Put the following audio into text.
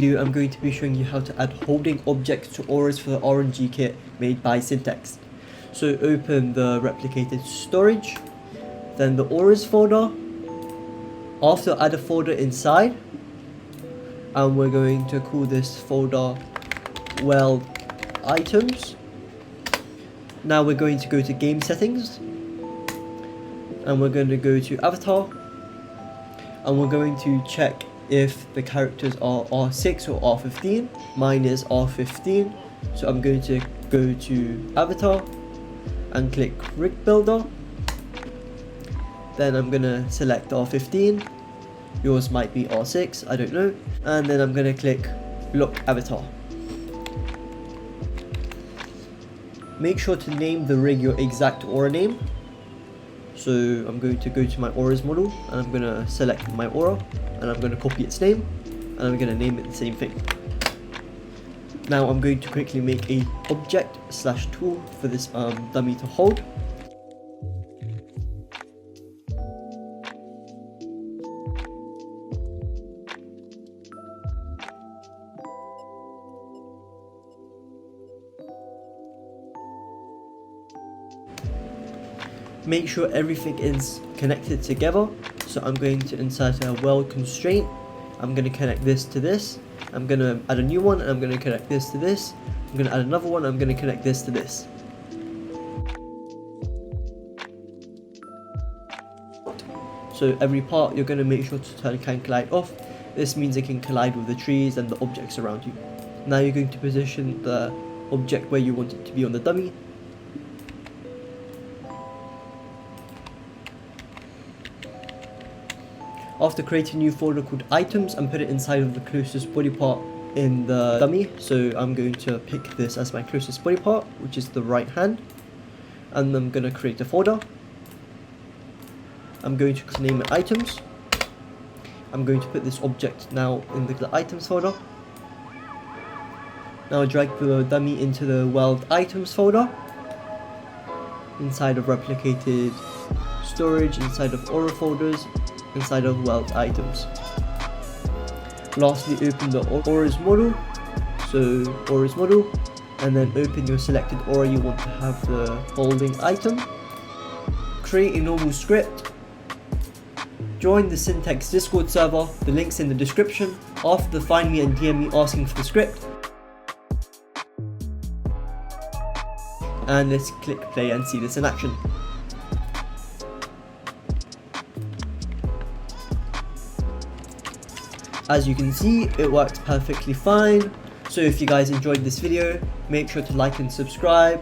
I'm going to be showing you how to add holding objects to AURAS for the RNG kit made by Syntex. So open the replicated storage, then the AURAS folder. After, add a folder inside, and we're going to call this folder Weld Items. Now we're going to go to game settings, and we're going to go to avatar, and we're going to check if the characters are R6 or R15. Mine is R15, so I'm going to go to avatar and click rig builder. Then I'm going to select R15, yours might be R6, I don't know, and then I'm going to click block avatar. Make sure to name the rig your exact aura name. So I'm going to go to my AURAS model, and I'm going to select my aura, and I'm going to copy its name, and I'm going to name it the same thing. Now I'm going to quickly make a object/tool for this dummy to hold. Make sure everything is connected together, so I'm going to insert a weld constraint. I'm going to connect this to this, I'm going to add a new one, and I'm going to connect this to this, I'm going to add another one, I'm going to connect this to this. So every part you're going to make sure to turn can collide off. This means it can collide with the trees and the objects around you. Now you're going to position the object where you want it to be on the dummy. After, create a new folder called items and put it inside of the closest body part in the dummy. So I'm going to pick this as my closest body part, which is the right hand, and I'm going to create a folder. I'm going to name it items. I'm going to put this object now in the items folder. Now drag the dummy into the weld items folder, inside of replicated storage, inside of aura folders, inside of weld items. Lastly, open the AURAS model, so AURAS model, and then open your selected aura you want to have the holding item. Create a normal script. Join the Syntex Discord server, the link's in the description. After, find me and DM me asking for the script. And let's click play and see this in action. As you can see, it worked perfectly fine. So if you guys enjoyed this video, make sure to like and subscribe.